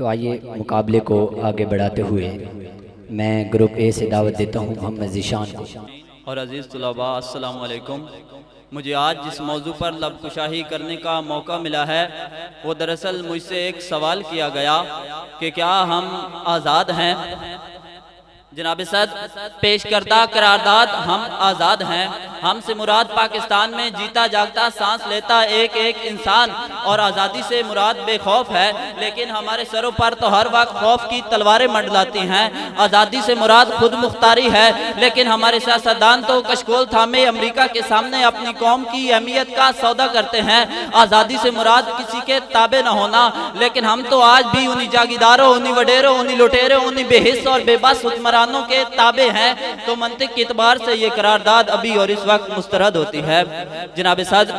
تو آئیے مقابلے کو آگے بڑھاتے ہوئے میں گروپ اے سے دعوت دیتا ہوں محمد ذیشان کو۔ اور عزیز طلباء السلام علیکم۔ مجھے آج جس موضوع پر لب کشاہی کرنے کا موقع ملا ہے وہ دراصل مجھ سے ایک سوال کیا گیا کہ کیا ہم آزاد ہیں؟ جناب صدر، پیش کردہ قرارداد ہم آزاد ہیں۔ ہم سے مراد پاکستان میں جیتا جاگتا سانس لیتا ایک ایک انسان، اور آزادی سے مراد بے خوف ہے، لیکن ہمارے سروں پر تو ہر وقت خوف کی تلواریں منڈلاتی ہیں۔ آزادی سے مراد خود مختاری ہے، لیکن ہمارے سیاستدان تو کشکول تھامے امریکہ کے سامنے اپنی قوم کی اہمیت کا سودا کرتے ہیں۔ آزادی سے مراد کسی کے تابع نہ ہونا، لیکن ہم تو آج بھی انہی جاگیداروں، انہی وڈیروں، انہی لٹیروں، انہی بے حس اور بے بس حکمرانوں کے تابع ہیں۔ تو منطق کے اعتبار سے یہ قرارداد ابھی اور اس وقت مسترد ہوتی ہے۔ جناب صدر،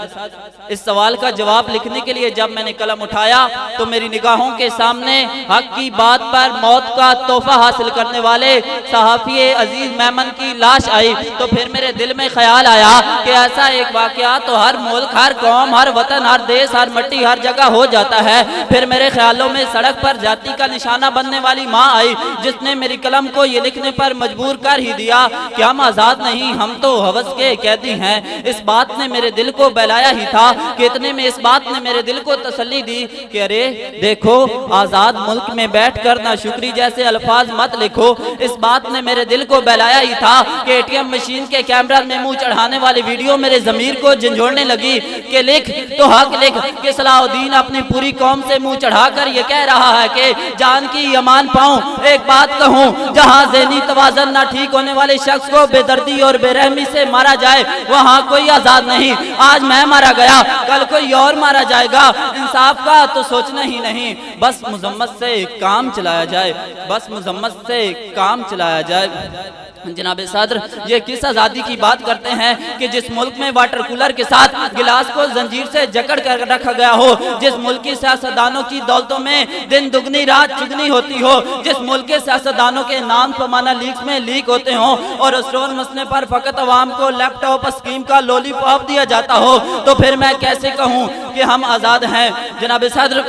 اس سوال کا جواب لکھنے کے لیے جب میں نے قلم اٹھایا تو میری نگاہوں کے سامنے حق کی بات پر موت کا تحفہ حاصل کرنے والے صحافی عزیز میمن کی لاش آئی، تو پھر میرے دل میں خیال آیا کہ ایسا ایک واقعہ تو ہر ملک، ہر قوم، ہر وطن، ہر دیش، ہر مٹی، ہر جگہ ہو جاتا ہے۔ پھر میرے خیالوں میں سڑک پر جاتی کا نشانہ بننے والی ماں آئی، جس نے میری قلم کو یہ لکھنے پر مجبور کر ہی دیا کہ ہم آزاد نہیں، ہم تو ہوس کے قیدی ہیں۔ اس بات نے میرے دل کو بہلایا ہی تھا کہ اتنے میں اس بات نے میرے دل کو تسلی دی کہ ارے دیکھو، آزاد ملک میں بیٹھ کر ناشکری جیسے الفاظ مت لکھو۔ اس بات نے میرے دل کو بہلایا ہی تھا کہ اے ٹی ایم مشین کے کیمرہ میں منہ چڑھانے والی ویڈیو میرے ضمیر کو جھنجھوڑنے لگی کہ لکھ تو حق لکھ کہ صلاح الدین اپنی پوری قوم سے منہ چڑھا کر یہ کہہ رہا ہے کہ جان کی امان پاؤں۔ ایک بات کہوں، جہاں ذہنی توازن نہ ٹھیک ہونے والے شخص کو بے دردی اور بے رحمی سے مارا جائے وہاں کوئی آزاد نہیں۔ آج میں مارا گیا، کل کوئی اور مارا جائے گا۔ انصاف کا تو سوچنا ہی نہیں، بس مذمت سے کام چلایا جائے، بس مذمت سے کام چلایا جائے۔ جناب صدر، یہ کس آزادی کی بات کرتے ہیں کہ جس ملک میں واٹر کولر کے ساتھ گلاس کو زنجیر سے جکڑ کر رکھا گیا ہو، جس ملک کی سیاستدانوں کی دولتوں میں دن دگنی رات چگنی ہوتی ہو، جس ملک کے سیاستدانوں کے نام پمانہ لیکس میں لیک ہوتے ہوں اور اسٹون مسئلے پر فقط عوام کو لیپ ٹاپ اسکیم کا لولی پاپ دیا جاتا ہو، تو پھر میں کیسے کہوں کہ ہم آزاد ہیں؟ جناب صدر،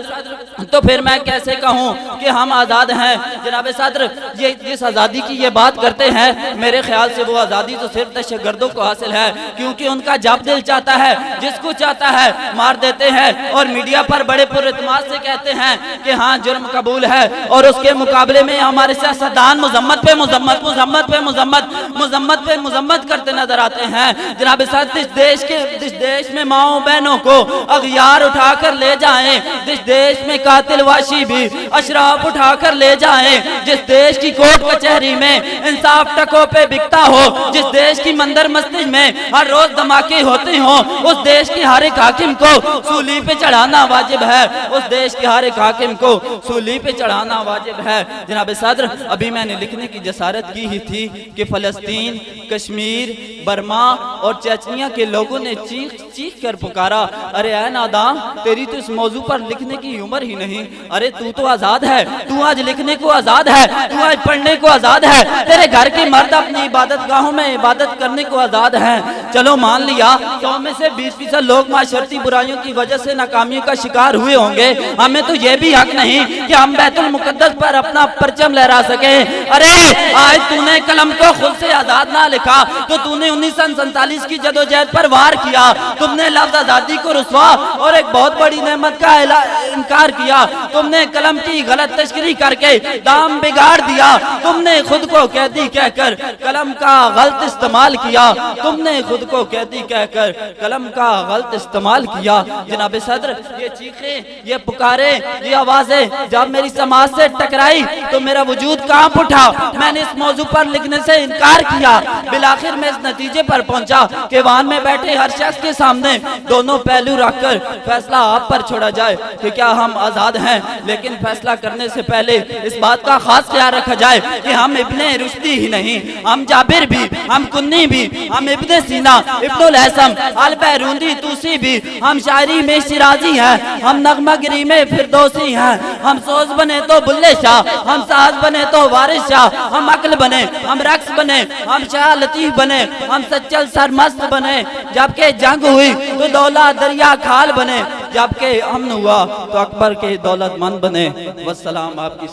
تو پھر میں کیسے کہوں کہ ہم آزاد ہیں؟ جناب صدر، یہ جس آزادی کی یہ بات کرتے ہیں، میرے خیال سے وہ آزادی تو صرف دہشت گردوں کو حاصل ہے، کیونکہ ان کا جب دل چاہتا ہے جس کو چاہتا ہے مار دیتے ہیں، اور میڈیا پر بڑے پر اعتماد سے کہتے ہیں کہ ہاں جرم قبول ہے، اور اس کے مقابلے میں ہمارے سیاستدان مذمت پہ مذمت، مذمت پہ مذمت، مذمت پہ مذمت کرتے نظر آتے ہیں۔ جناب صدر، جس دیش میں ماؤں بہنوں کو اغیار اٹھا کر لے جائیں، جس دیش میں قاتل واشی بھی اشراف اٹھا کر لے جائیں، جس دیش کی کورٹ کچہری میں انصاف ٹکوں پہ بکتا ہو، جس دیش کی مندر مسجد میں ہر روز دھماکے ہوتے ہوں، اس دیش کے ہر ایک حاکم کو سولی پہ چڑھانا واجب ہے، اس دیش کے ہر ایک حاکم کو سولی پہ چڑھانا واجب ہے۔ جناب صدر، ابھی میں نے لکھنے کی جسارت کی ہی تھی کہ فلسطین، کشمیر، برما اور چچنیا کے لوگوں نے چیخ چیخ کر پکارا، ارے اے ناداں، تیری تو اس موضوع پر لکھنے کی عمر ہی نہیں، ارے تو آزاد ہے، تو آج لکھنے کو آزاد ہے، تو آج پڑھنے کو آزاد ہے، تیرے گھر کے مرد اپنی عبادت گاہوں میں عبادت کرنے کو آزاد ہیں۔ چلو مان لیا 100 میں سے 20% لوگ معاشرتی برائیوں کی وجہ سے ناکامیوں کا شکار ہوئے ہوں گے، ہمیں تو یہ بھی حق نہیں کہ ہم بیت المقدس پر اپنا پرچم لہرا سکیں۔ ارے آج تو نے قلم کو خود سے آزاد نہ لکھا تو تو نے 1947 کی جدوجہد پر وار کیا، تم نے لفظ آزادی کو رسوا اور ایک بہت بڑی نعمت کا انکار کیا، تم نے قلم کی غلط تشکری کر کے دام بگاڑ دیا، تم نے خود کو قیدی کہہ کر قلم کا غلط استعمال کیا، تم نے خود کو قیدی کہہ کر قلم کا غلط استعمال کیا۔ جناب صدر، یہ چیخیں، یہ پکاریں، یہ آوازیں جب میری سماج سے ٹکرائی تو میرا وجود کانپ اٹھا، میں نے اس موضوع پر لکھنے سے انکار کیا۔ بالآخر میں اس نتیجے پر پہنچا کہ وان میں بیٹھے ہر شخص کے سامنے دونوں پہلو رکھ کر فیصلہ آپ پر چھوڑا جائے کہ کیا ہم آزاد ہیں، لیکن فیصلہ کرنے سے پہلے اس بات کا خاص خیال رکھا جائے کہ ہم ابن رشدی ہی نہیں، ہم جابر بھی، ہم کنی بھی، ہم ابن سینا، ابن الحسن، البیروندی توسی بھی، ہم شاعری میں شیرازی ہیں، ہم نغمہ گری میں فردوسی ہیں، ہم سوز بنے تو بلے شاہ، ہم ساز بنے تو وارث شاہ، ہم عقل بنے، ہم رقص بنے، ہم شاہ لطیف بنے، ہم سچل سرمست بنے، جبکہ جنگ ہوئی تو دولہ دریا کھال بنے، جب کہ امن ہوا تو اکبر کے دولت مند بنے۔ والسلام آپ کی